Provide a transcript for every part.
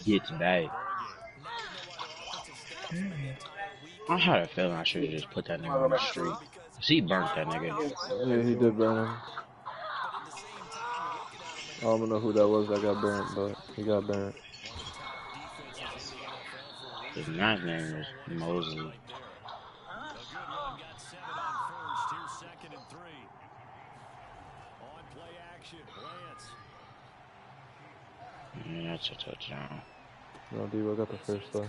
gets back. I had a feeling I should have just put that nigga on the street. He burnt that nigga. Yeah, he did burn him. I don't know who that was that got burnt, but he got burnt. His last name was Mosley. Yeah, that's a touchdown. No, Debo got the first though.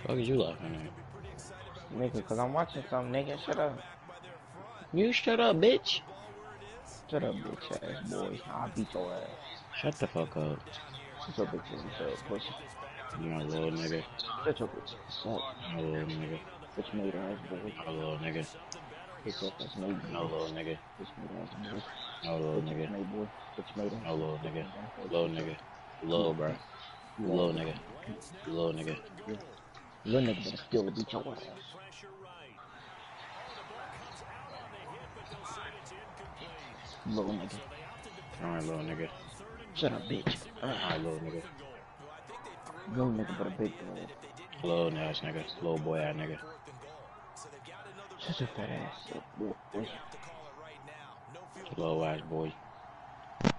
Fuck is you laughing at? Nigga, cause I'm watching something, nigga. Shut up. You shut up, bitch. Shut up, bitch ass boy. I'll beat your ass. Shut the fuck up. Shut your bitch ass pussy. You my little nigga. Shut your bitch ass up. No little nigga. Bitch made ass boy. No little nigga. Bitch ass made boy. No little nigga. Bitch made ass boy. No little nigga. Made boy. Bitch made ass. No little nigga. Little nigga. Little bro. Little nigga. Little nigga. Little nigga better still beat your ass. Little nigga. Alright, little nigga. Shut up, bitch. Alright, little nigga. Little nigga but a big boy. Little ass nigga. Little boy ass nigga. Shut your fat ass up, boy. Little ass boy.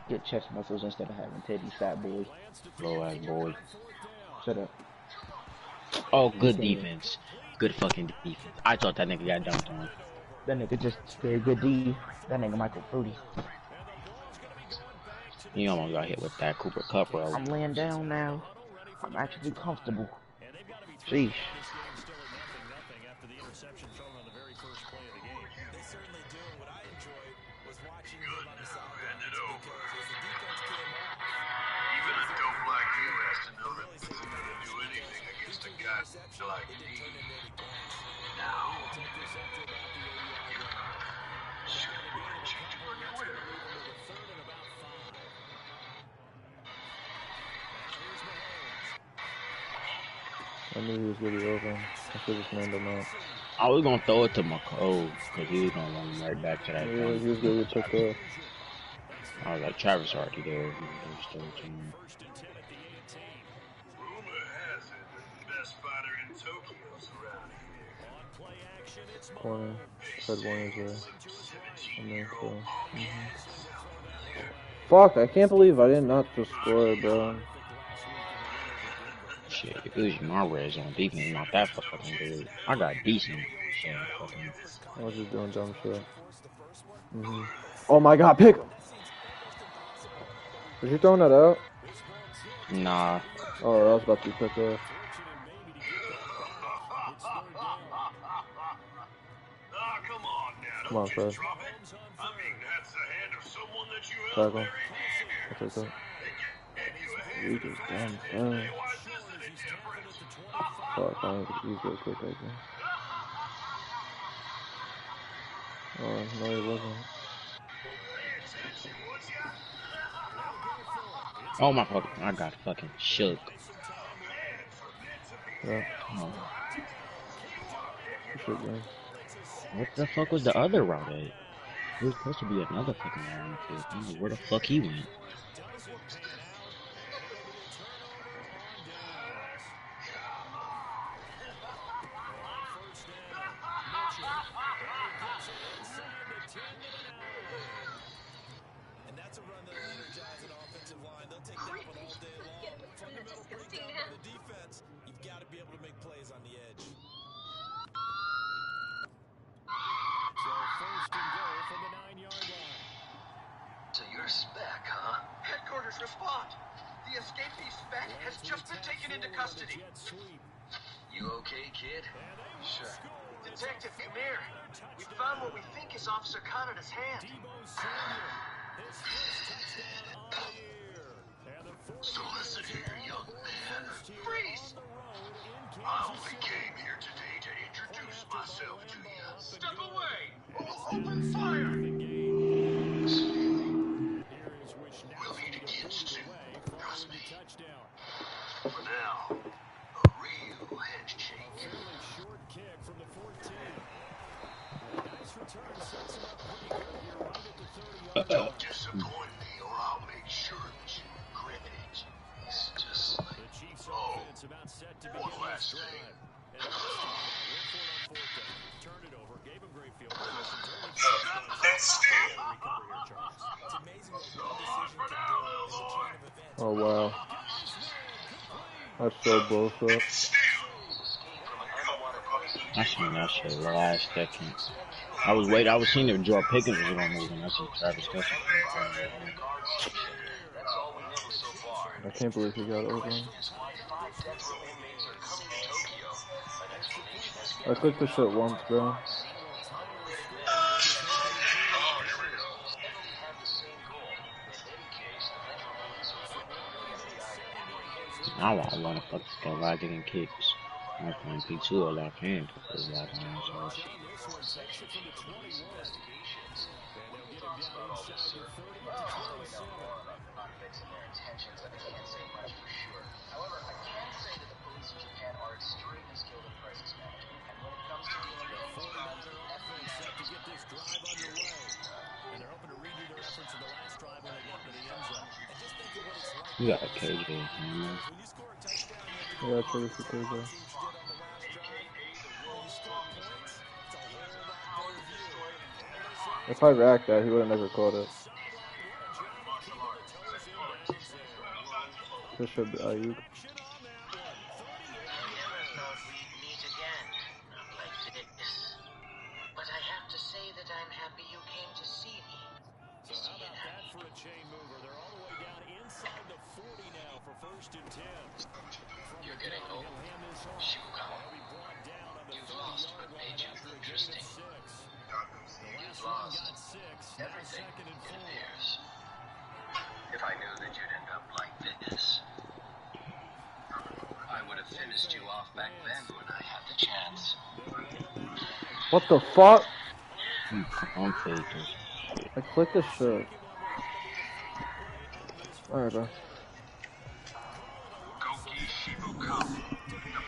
Get chest muscles instead of having titties, fat boy. Little ass boy. Shut up. Oh, good defense. Good fucking defense. I thought that nigga got dunked on. That nigga just very good D. That nigga Michael Fruity. He almost got hit with that Cooper Cup, bro. I'm laying down now. I'm actually comfortable. Sheesh. I knew he was gonna be open. I should just manned him out. I was gonna throw it to McCole, cause he was gonna run him right back to that. Yeah, he was gonna get picked up. I was like, Travis already there. He was still to him. Corner. Fred Warner's there. And then so. Fuck, I can't believe I did not just score, bro. Shit, if it was my red zone defense, not that fucking good. I got decent shit. I was just doing dumb shit. Oh my god, pick him! Was you throwing that out? Nah. Oh, that was about to be picked up. Come on, Fred. Tackle. I'll take that. We just damn fun. Fuck, I need to use real quick right there. Oh, no, he wasn't. Oh my fucking, I got fucking shook. Yeah. Oh. Shit, man. What the fuck was the other route at? There was supposed to be another fucking route on the field. I don't know where the fuck he went. So you're Spec, huh? Headquarters, respond! The escapee Spec has just been taken into custody. You okay, kid? Sure. Detective, come here. We found what we think is Officer Canada's hand. So listen here, young man. Freeze! I only came here today to introduce myself to you. Step away! Open fire! This feeling will need again soon. Trust me. For now, a real handshake. Don't disappoint me, or I'll make sure that you regret it. It's just like, oh, one last thing. Oh wow. That's so bullshit. I seen that shit last second. I was seeing if George Pickens was gonna move, and I see Travis Kelce. I can't believe he got open. I clicked the shit once, bro. I want to fuck this guy while getting kicks. I'm playing P2 or left hand because I don't know. You got a KJ, man. Yeah, I traded for KJ. If I racked that, he would have never caught it. This should be Ayuk. But I have to say that I'm happy you came to see me. You're getting old. You've lost what made you interesting. You've lost everything, it appears. If I knew that you'd end up like this, I would have finished you off back then when I had the chance. What the fuck? I'm faking. I clicked this shit. Alright, bro.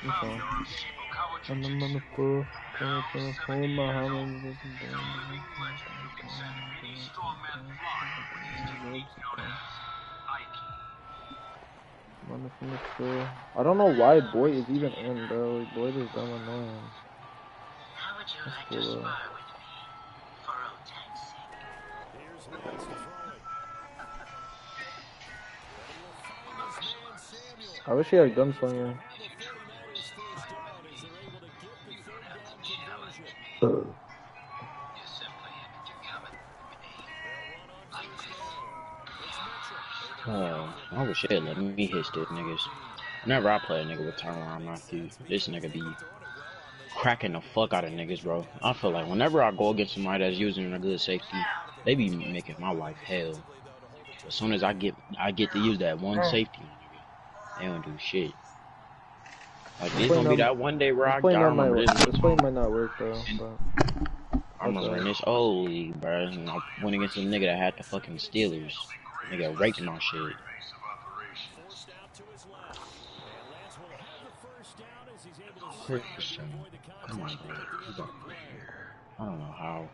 Okay. I'm on the floor. I don't know why Boyd is even in, bro. Like, Boyd is dumb annoying. How would you like to spar with me? For old time's sake. I wish he had a gunslinger. I wish they'd let me hit this niggas. Whenever I play a nigga with turnaround Matthew, this nigga be cracking the fuck out of niggas, bro. I feel like whenever I go against somebody that's using a good safety, they be making my life hell. As soon as I get to use that one safety, they don't do shit. Like it's gonna be that one day where I remember this. This play might not work though. But I remember in this old league, bro, and I went against a nigga that had the fucking Steelers. Nigga raped my shit. Christian, come on, bro. I don't know how.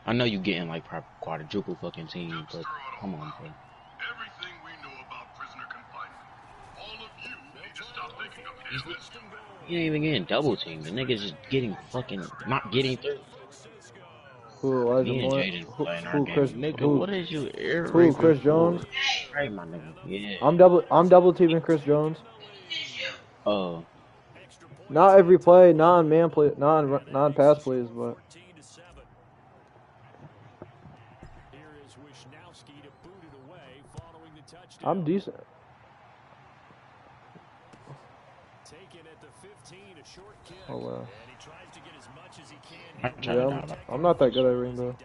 I know you getting like quadruple fucking team, but come on, bro. Everything we know about prisoner confinement. All of you need to stop thinking of him as You ain't even getting double team. The nigga's just getting fucking not getting through. who, Elijah Me and Moore? Jaden playing our Who, game. Chris? Nigga, Who? what is you ear Who? Chris Jones? Right, my nigga. Yeah. I'm double teaming Chris Jones. Not every play, non-man play, non-pass plays, but. I'm decent. Oh wow. Yeah, I'm not that good at Rainbow.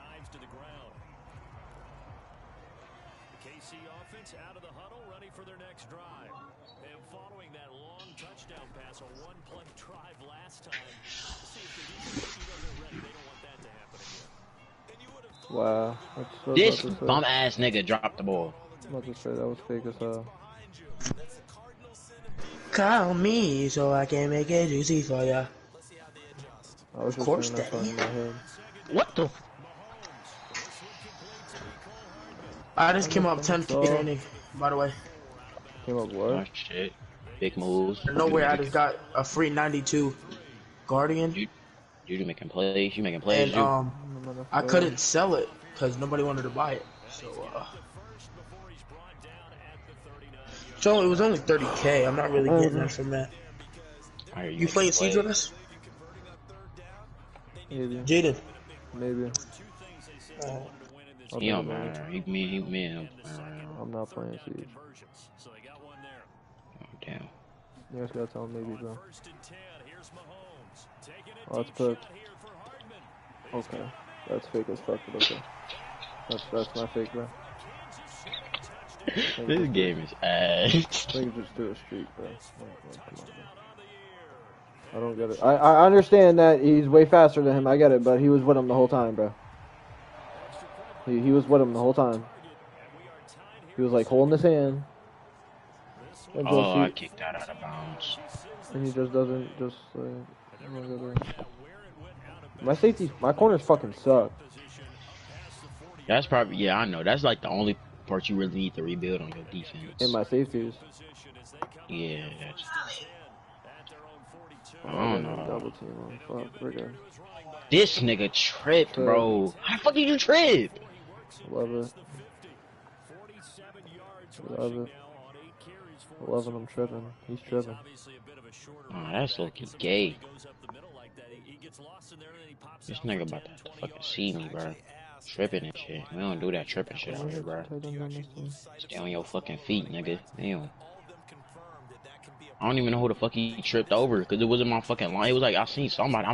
KC offense out of the huddle, ready for their next drive. And following that long Wow. That's what I was This about to say. bum ass nigga dropped the ball. I'm about to say that was fake as hell. Call me so I can make it juicy for ya. I was Of just course, singing that song Daddy. in my head. What the? I just came up 10K So, training, by the way. came up Oh what? shit. Big moves. You Nowhere I making just got a free 92 Guardian, you making plays. You making plays, and you. I couldn't sell it because nobody wanted to buy it. So it was only 30K. I'm not really getting that from that. Alright, you You making playing Siege with plays. us, Maybe. Jaden? Maybe. I'll He think don't about it. matter. Me and him playing around. I'm not playing Siege. Oh, damn. You guys gotta tell him maybe, bro. Oh, that's put. Okay. That's fake as fuck, but okay. That's not fake, bro. This game is ass. I think just do a streak, bro. Come on, bro. I don't get it. I understand that he's way faster than him. I get it, but he was with him the whole time, bro. He was with him the whole time. He was like holding his hand. Oh, I kicked that out of bounds. And he just doesn't just my corners fucking suck. That's probably, yeah, I know. That's like the only part you really need to rebuild on your defense. In my safeties. Yeah, that's. I Oh, don't know. double team on. Fuck, we're good. This nigga tripped, bro. How the fuck did you trip? Love it. Love it. 11, I'm tripping. He's tripping. Oh, that's looking gay. This nigga about to fucking see me, bro. Tripping and shit. We don't do that tripping shit out here, bro. Stay on your fucking feet, nigga. Damn. I don't even know who the fuck he tripped over, because it wasn't my fucking line. It was like, I seen somebody.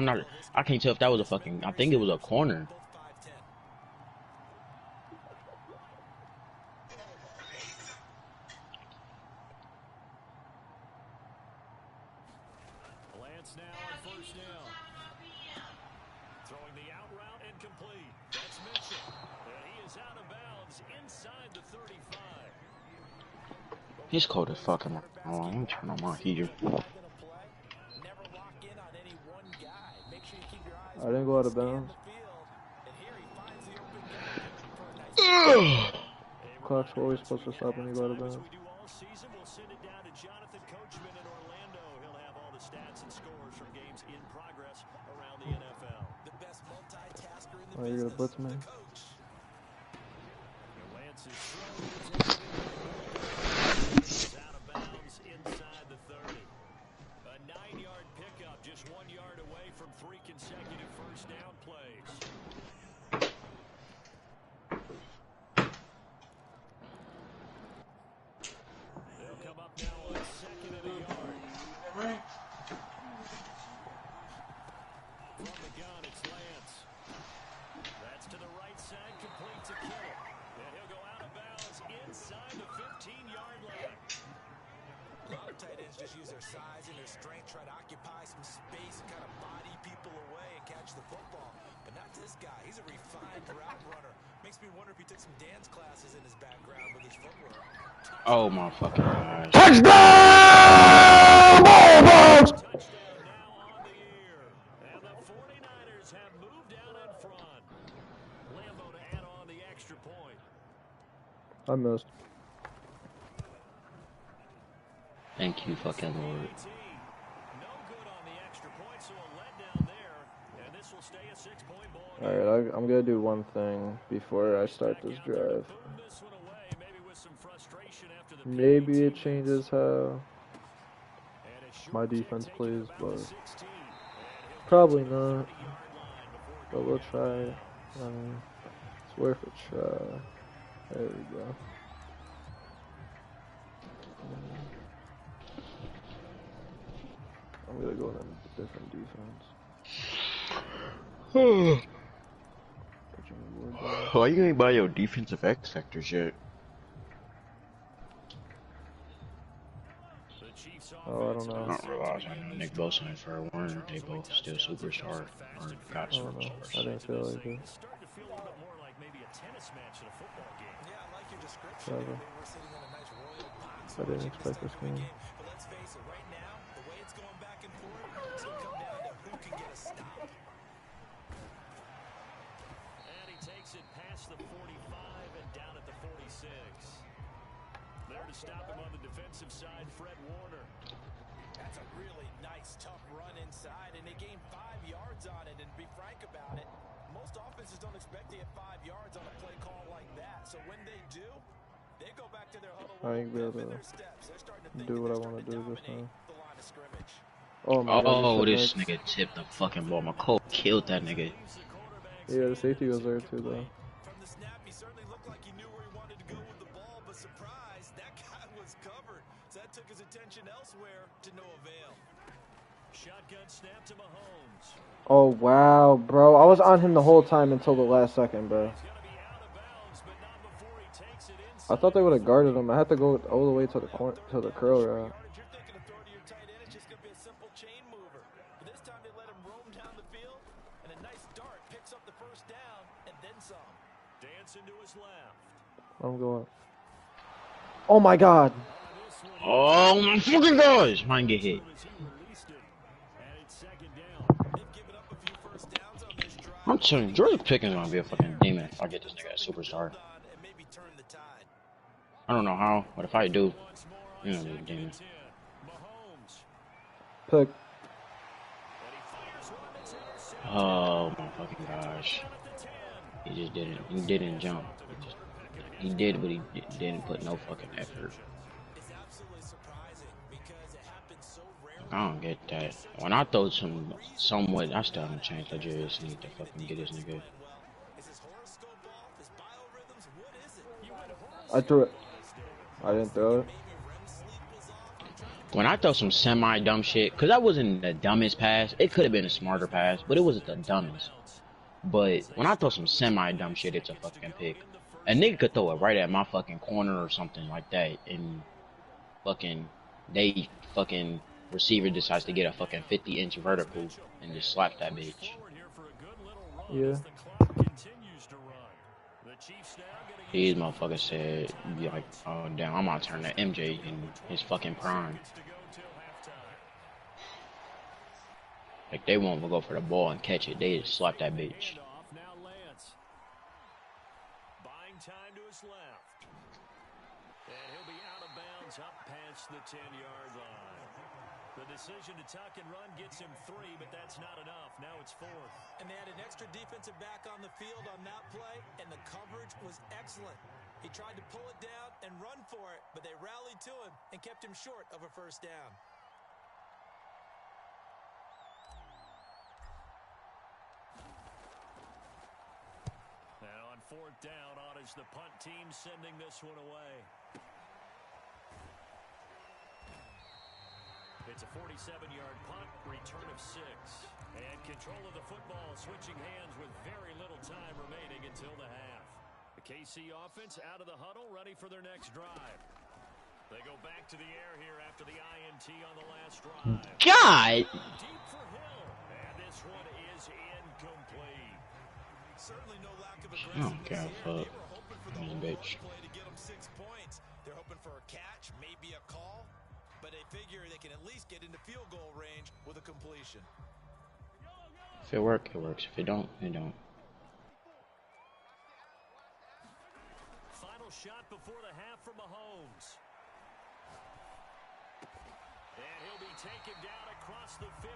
I can't tell if that was a fucking, I think it was a corner. It's cold as fucking. Oh, I'm gonna turn on my heater. I didn't go out of bounds. Clock's always supposed to stop when you go out of bounds. Oh, you're gonna blitz me? Oh my fucking gosh. Touchdown! I missed. Thank you, fucking Lord. Alright, I'm gonna do one thing before I start this drive. Maybe it changes how my defense plays, but probably not. But we'll try it. It's worth a try. There we go. I'm gonna go with a different defense. Why you ain't buy your defensive X sectors yet? Oh, I don't know. I don't realize I know Nick Bosa and Fred Warner, they both still superstar or got I don't know. I superstars. didn't feel like it. Whatever. I didn't expect this game. It past the 45 and down at the 46. There to stop him on the defensive side, Fred Warner. That's a really nice, tough run inside, and they gained 5 yards on it. And to be frank about it, most offenses don't expect to get 5 yards on a play call like that. So when they do, they go back to their huddle. I ain't be able to do what I want to do this time. Oh my God, this nigga tipped the fucking ball. McCole killed that nigga. Yeah, the safety was there too, though. From the snap, he certainly looked like he knew where he wanted to go with the ball, but surprise, that guy was covered. So that took his attention elsewhere to no avail. Shotgun snap to Mahomes. Oh wow, bro! I was on him the whole time until the last second, bro. I thought they would have guarded him. I had to go all the way to the corner, to the curl route. I'm going. Oh my God! Oh my fucking gosh! Mine get hit. I'm telling you, George Pickens gonna be a fucking demon if I get this nigga a superstar. I don't know how, but if I do, you know, be a demon. Pick. Oh my fucking gosh! He just didn't. He didn't jump. He did, but he didn't put no fucking effort. I don't get that. When I throw somewhat, I still haven't changed. I just need to fucking get this nigga. I threw it. I didn't throw it. When I throw some semi-dumb shit, because that wasn't the dumbest pass. It could have been a smarter pass, but it wasn't the dumbest. But when I throw some semi-dumb shit, it's a fucking pick. A nigga could throw it right at my fucking corner or something like that, and fucking they fucking receiver decides to get a fucking 50-inch vertical and just slap that bitch. Yeah. These motherfuckers said, be like, oh damn, I'm gonna turn to MJ in his fucking prime. Like they won't go for the ball and catch it, they just slap that bitch. Time to his left. And he'll be out of bounds up past the 10-yard line. The decision to tuck and run gets him 3, but that's not enough. Now it's 4th. And they had an extra defensive back on the field on that play, and the coverage was excellent. He tried to pull it down and run for it, but they rallied to him and kept him short of a first down. On 4th down, on is the punt team sending this one away. It's a 47-yard punt, return of 6. And control of the football, switching hands with very little time remaining until the half. The KC offense out of the huddle, ready for their next drive. They go back to the air here after the INT on the last drive. God! Deep for Hill, and this one is incomplete. Certainly no lack of I don't give a fuck. Bitch. To get them 6 points. They're hoping for a catch, maybe a call, but they figure they can at least get into field goal range with a completion. If it works, it works. If it don't, it don't. Final shot before the half from Mahomes. And he'll be taken down across the 50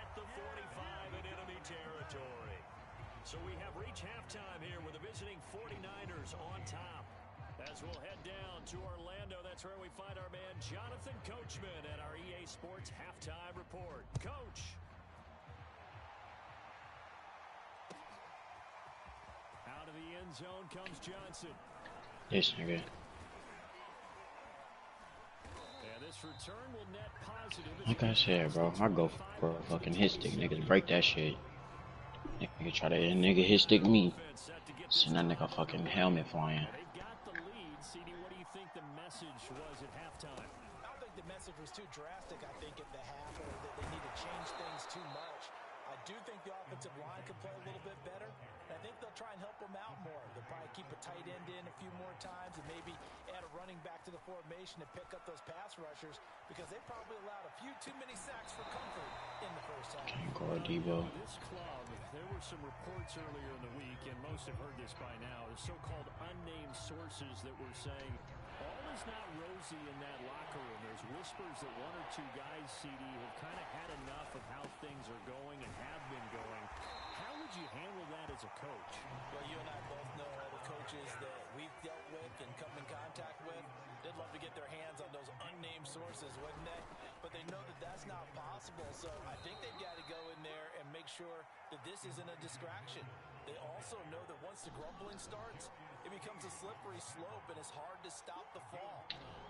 at the 45 in enemy territory. So we have reached halftime here with the visiting 49ers on top. As we'll head down to Orlando, that's where we find our man Jonathan Coachman at our EA Sports Halftime Report. Coach. Out of the end zone comes Johnson. This nigga. And this return will net positive. Like I said, bro, I go for a fucking hit stick. Niggas break that shit. Nigga try to hit stick me. Send that nigga fucking helmet flying. They've got the lead. CD, what do you think the message was at halftime? I don't think the message was was too drastic, I think, at the half, or that they need to change things too much. I do think the offensive line can play a little bit better. And I think they'll try and help them out more. They'll probably keep a tight end in a few more times and maybe add a running back to the formation to pick up those pass rushers because they probably allowed a few too many sacks for comfort in the first half. This club, there were some reports earlier in the week, and most have heard this by now, the so-called unnamed sources that were saying all is not rosy in that locker room. There's whispers that one or two guys, CD, have kind of had enough of how things are going and have been going. How would you handle that as a coach? Well, you and I both know all the coaches that we've dealt with and come in contact with. They'd love to get their hands on those unnamed sources, wouldn't they? But they know that that's not possible. So I think they've got to go in there and make sure that this isn't a distraction. They also know that once the grumbling starts, it becomes a slippery slope and it's hard to stop the fall.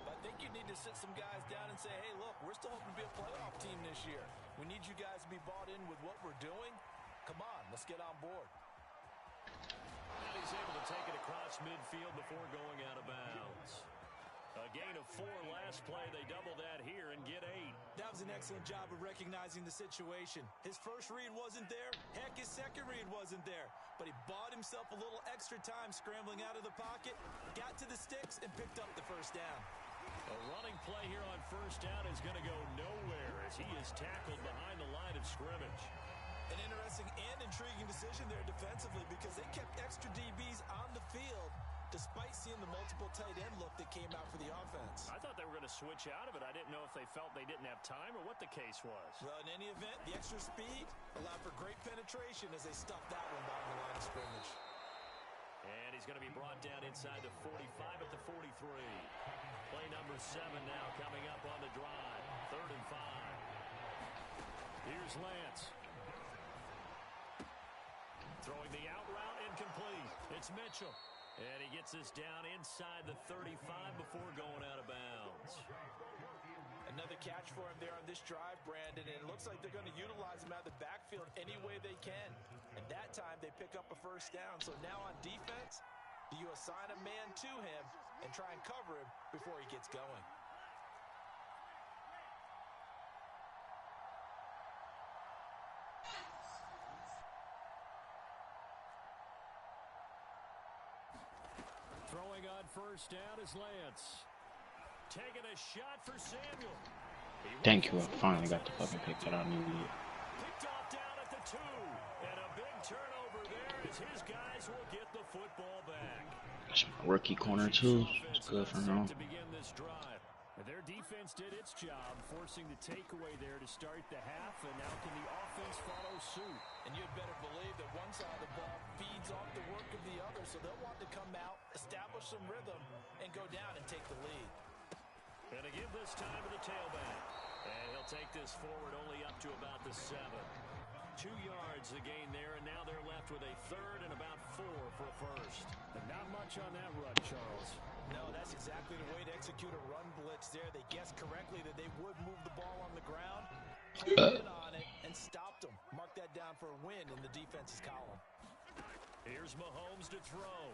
But I think you need to sit some guys down and say, hey, look, we're still hoping to be a playoff team this year. We need you guys to be bought in with what we're doing. Come on, let's get on board. And he's able to take it across midfield before going out of bounds. A gain of 4 last play. They double that here and get 8. That was an excellent job of recognizing the situation. His first read wasn't there. Heck, his second read wasn't there. But he bought himself a little extra time scrambling out of the pocket, got to the sticks, and picked up the first down. A running play here on first down is going to go nowhere as he is tackled behind the line of scrimmage. An interesting and intriguing decision there defensively because they kept extra DBs on the field despite seeing the multiple tight end look that came out for the offense. I thought they were going to switch out of it. I didn't know if they felt they didn't have time or what the case was. Well, in any event, the extra speed allowed for great penetration as they stuffed that one behind the line of scrimmage. And he's going to be brought down inside the 45 at the 43. Play number 7 now coming up on the drive. 3rd and 5. Here's Lance. Throwing the out route incomplete. It's Mitchell. And he gets this down inside the 35 before going out of bounds. Another catch for him there on this drive, Brandon, and it looks like they're going to utilize him out of the backfield any way they can. And that time they pick up a first down. So now on defense, do you assign a man to him and try and cover him before he gets going? Throwing on first down is Lance. Taking a shot for Samuel. Thank you. I finally got the fucking pick that I needed. Picked off down at the 2. And a big turnover there as his guys will get the football back. That's my rookie corner too. It's good for now. To begin this drive. Their defense did its job, forcing the takeaway there to start the half, and now can the offense follow suit? And you'd better believe that one side of the ball feeds off the work of the other, so they'll want to come out, establish some rhythm, and go down and take the lead. And to give this time to the tailback. And he'll take this forward only up to about the 7. 2 yards the gain there, and now they're left with a 3rd and about 4 for a first. And not much on that run, Charles. No, that's exactly the way to execute a run blitz there. They guessed correctly that they would move the ball on the ground, in on it, and stopped them. Mark that down for a win in the defense's column. Here's Mahomes to throw.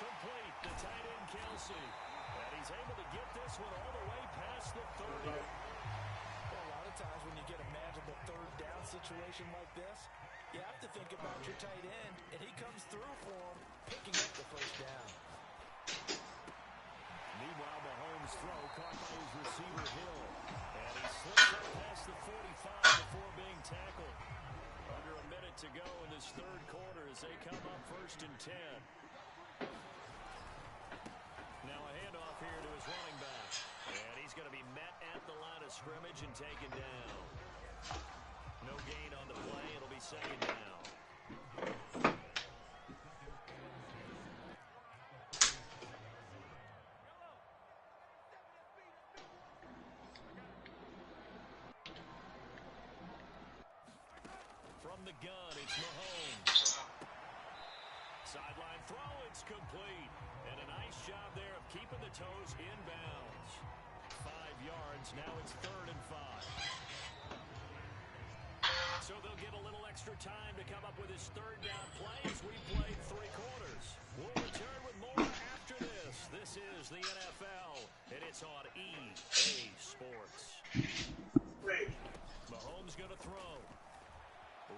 Complete, the tight end Kelsey. And he's able to get this one all the way past the 30. Well, a lot of times when you get a manageable 3rd down situation like this, you have to think about your tight end, and he comes through for him, picking up the first down. Meanwhile, Mahomes' throw caught by his receiver Hill. And he slips up past the 45 before being tackled. Under a minute to go in this 3rd quarter as they come up 1st and 10. Now a handoff here to his running back. And he's going to be met at the line of scrimmage and taken down. No gain on the play. It'll be 2nd down. From the gun, it's Mahomes. Sideline throw, it's complete. And a nice job there of keeping the toes in bounds. 5 yards, now it's 3rd and 5. So they'll get a little extra time to come up with his 3rd down play as we played 3 quarters. We'll return with more after after this is the NFL, and it's on EA Sports. Mahomes going to throw.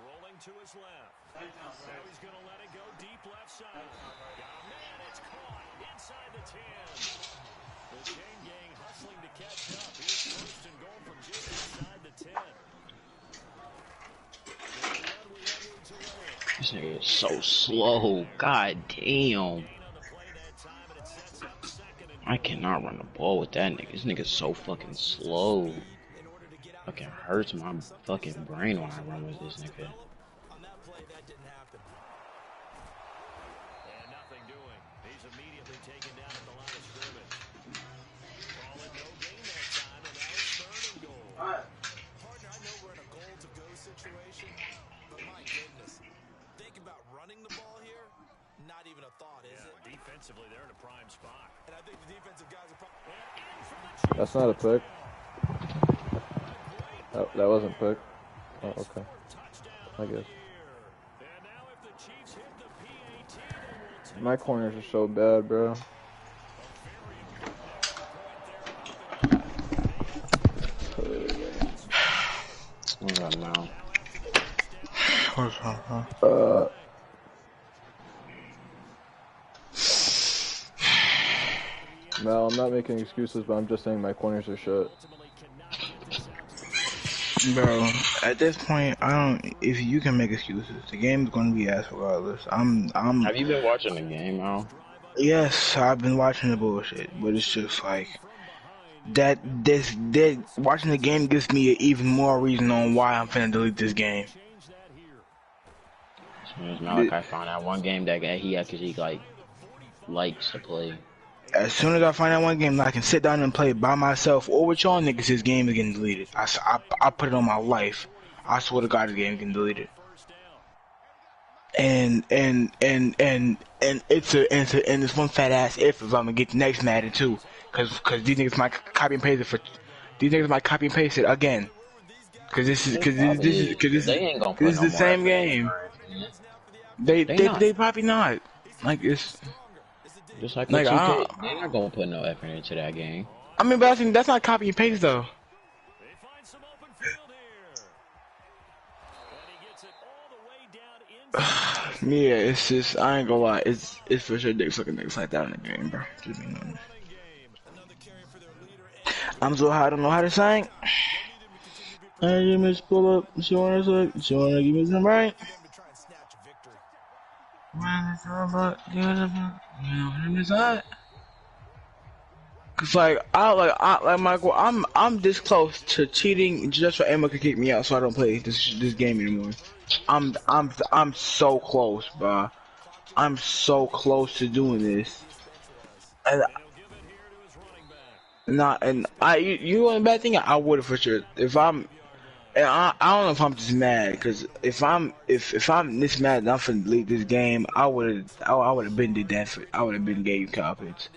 Rolling to his left. Now he's going to let it go deep left side. Got a man, it's caught inside the 10. The chain gang hustling to catch up. Here's first and goal from just inside the 10. This nigga is so slow. God damn. I cannot run the ball with that nigga. This nigga's so fucking slow. Fucking hurts my fucking brain when I run with this nigga. On that play, that didn't happen. And nothing doing. He's immediately taken down at the line of scrimmage. Call it no gain that time, and now it's third and goal. Partner, I know we're in a goal-to-go situation, but my goodness. Think about running the ball here, not even a thought, is it? Defensively, they're in a prime spot. And I think the defensive guys are probably... That's not a pick. That wasn't pick. Oh, okay. I guess. My corners are so bad, bro. What's up now? What's up, huh? No, I'm not making excuses, but I'm just saying my corners are shit. Bro, at this point, I don't. If you can make excuses, the game's gonna be ass regardless. I'm. Have you been watching the game, Al? Yes, I've been watching the bullshit, but it's just like that. Watching the game gives me even more reason on why I'm finna delete this game. It's not like I found out one game that he actually likes to play. As soon as I find out one game that I can sit down and play by myself or with y'all niggas, this game is getting deleted. I put it on my life. I swear to God, this game is getting deleted. And it's one fat ass if I'm gonna get the next Madden too, cause these niggas might copy and paste it again. Cause this is the same game. They probably not. Like it's. Just like with 2K, they're not gonna put no effort into that game. I mean, but I think that's not copy and paste though. Yeah, it's just I ain't gonna lie, it's for sure dick sucking niggas like that in the game, bro. Just being honest. I'm so high, I don't know how to sing. I give me pull up. She wanna give me some right. Cause Michael, I'm this close to cheating just so Emma could kick me out, so I don't play this game anymore. I'm so close, bro. I'm so close to doing this. And you know the bad thing, I would have for sure. If I'm, and I don't know if I'm just mad, because if I'm this mad and I'm finna delete this game, I would have been did that. I would have been gave confidence.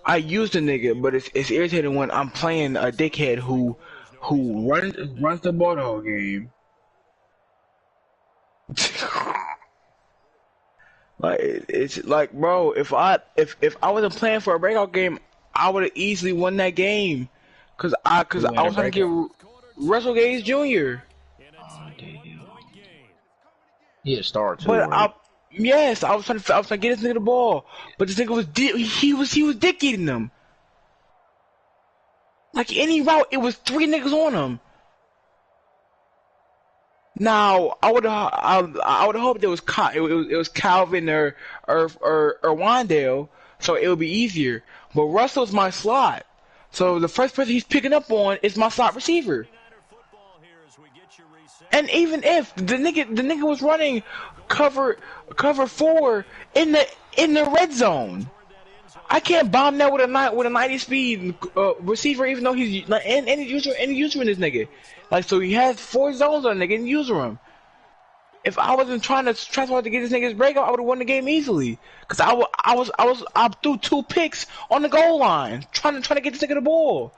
I used the nigga, but it's irritating when I'm playing a dickhead who runs the ball the whole game. Like it's like, bro, if I wasn't playing for a breakout game, I would have easily won that game, cause I was trying to get Russell Gage Jr. Oh damn. He a star too. But right? Yes, I was trying to get this nigga the ball, but this nigga was dick eating them. Like any route, it was 3 niggas on him. Now I would have hoped it was Calvin or Wandale, so it would be easier. But Russell's my slot, so the first person he's picking up on is my slot receiver. And even if the nigga was running cover 4 in the red zone, I can't bomb that with a 90 speed receiver, even though he's any user in this nigga. Like, so he has 4 zones on the nigga and user him. If I wasn't trying to get this nigga's breakout, I would have won the game easily. Cause I threw 2 picks on the goal line trying to get this nigga the ball.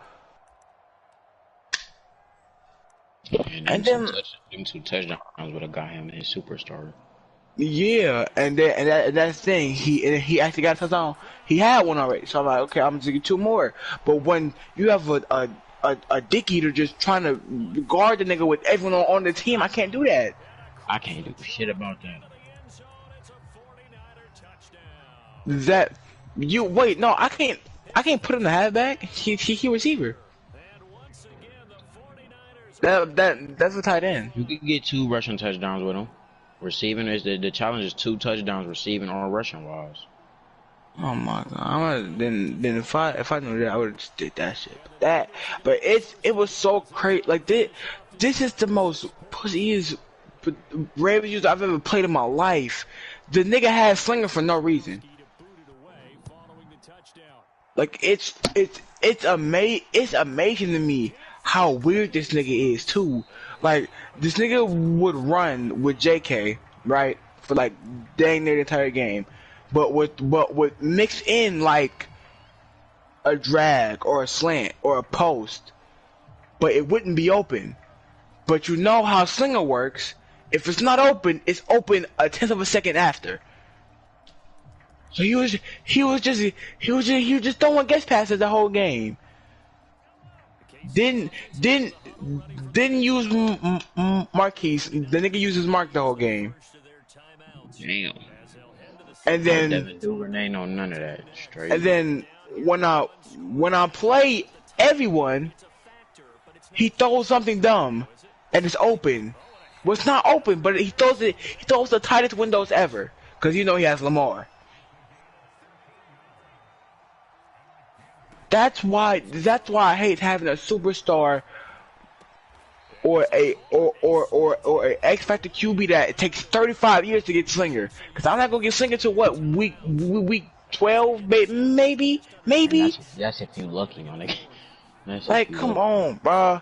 And then them 2 touchdowns would have got him his superstar. Yeah, and that's the thing. He actually got a touchdown. He had one already, so I'm like, okay, I'm gonna get two more. But when you have a dick eater just trying to guard the nigga with everyone on the team, I can't do that. I can't do shit about that. That you wait, no, I can't put him in the halfback. He receiver. That's a tight end. You could get 2 rushing touchdowns with him. Receiving is the challenge is 2 touchdowns receiving or rushing wise. Oh my god! Then if I knew that, I would have just did that shit. But it was so crazy. Like this is the most pussiest Ravens user I've ever played in my life. The nigga had slinger for no reason. Like it's amazing to me how weird this nigga is too. Like this nigga would run with JK, right, for like dang near the entire game, but with mix in like a drag or a slant or a post, but it wouldn't be open. But you know how slinger works. If it's not open, it's open a tenth of a second after. So he was just throwing guest passes the whole game. Didn't use Marquise. The nigga uses Mark the whole game. Damn. And then Devin Duvernay, no none of that. Straight. And then when I play everyone, he throws something dumb and it's open. Well, it's not open, but he throws the tightest windows ever because you know he has Lamar. That's why I hate having a superstar or a X Factor QB that it takes 35 years to get Slinger. Cause I'm not gonna get Slinger to what week 12 maybe. That's if you lucky, my nigga. Like come on, bro.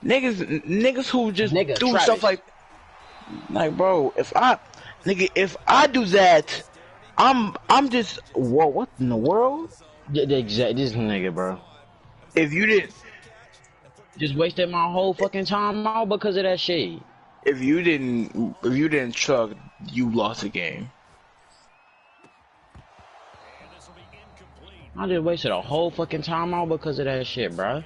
Niggas who just do Travis. stuff like bro, if I do that, I'm just what in the world? This nigga, bro. If you didn't just wasted my whole fucking time out because of that shit. If you didn't truck, you lost the game. I just wasted a whole fucking time out because of that shit, bro.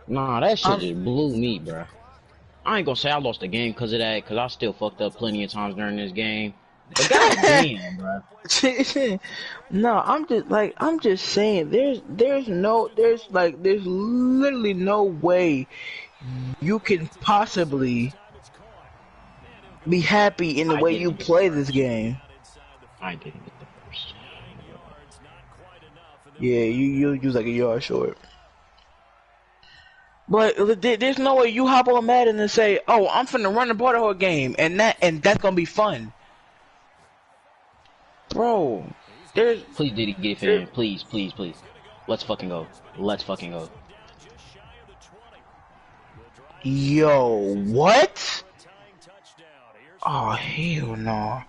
Nah, that shit just blew me, bro. I ain't gonna say I lost the game because of that, because I still fucked up plenty of times during this game. But goddamn, bro. No, I'm just saying. There's literally no way you can possibly be happy in the way you play this game. I didn't get the first. Yeah, you use like a yard short. But there's no way you hop on Madden and say, "Oh, I'm finna run the ball the whole game," and that's gonna be fun. Bro, please Diddy get it in. Please. Let's fucking go. Yo, what? Oh hell no.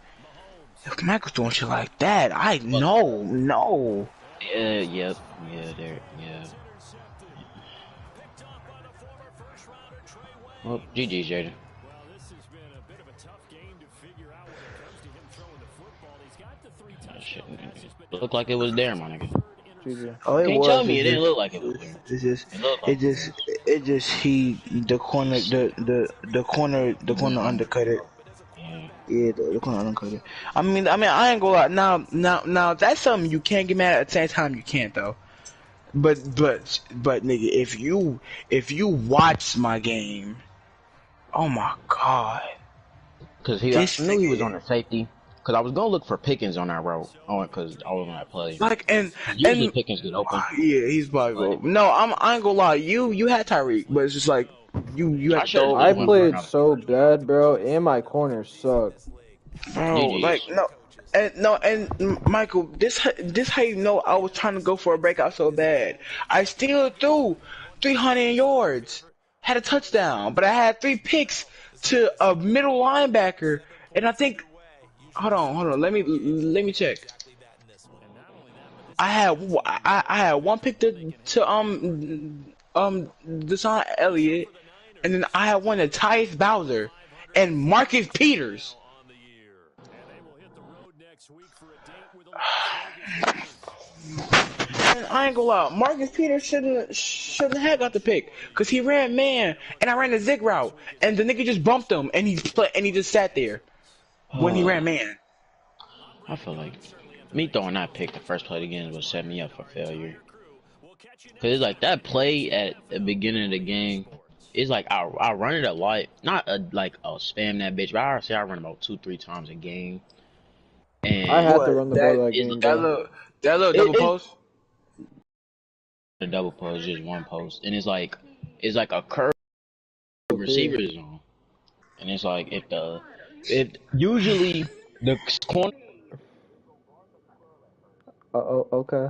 If Michael's doing shit like that, no. Yeah. Well, GG's, Jaden. Shit, looked like it was there, my nigga. Oh, it Can't was. tell me it didn't look like it was there. The corner undercut it. Yeah, the corner undercut it. I mean, I ain't gonna lie. Now, that's something you can't get mad at the same time. You can't though. But nigga, if you watch my game, oh my god. Cause I knew he was on the safety. Cause I was gonna look for Pickens on that route, cause I was gonna play. Like and usually Pickens get open. Yeah, he's probably good. No, I ain't gonna lie. You had Tyreek, but it's just like you had to throw. I played so bad, bro, and my corners suck. Bro, like and Michael, this how you know I was trying to go for a breakout so bad. I still threw 300 yards, had a touchdown, but I had 3 picks to a middle linebacker, and I think. Hold on. Let me check. I had 1 pick to Deshaun Elliott, and then I had 1 to Tyus Bowser, and Marcus Peters. And I ain't gonna lie, Marcus Peters shouldn't have got the pick because he ran man and I ran the zig route and the nigga just bumped him and he just sat there when he ran man. I feel like me throwing that pick the first play of the game would set me up for failure. Cause it's like that play at the beginning of the game. It's like I run it a lot, not like I'll spam that bitch, but I say I run about 2-3 times a game. And I had to run the ball that is game, That bro. little double post. the double post, just one post, and it's like a curve receiver zone, and it's like if usually the corner. Okay.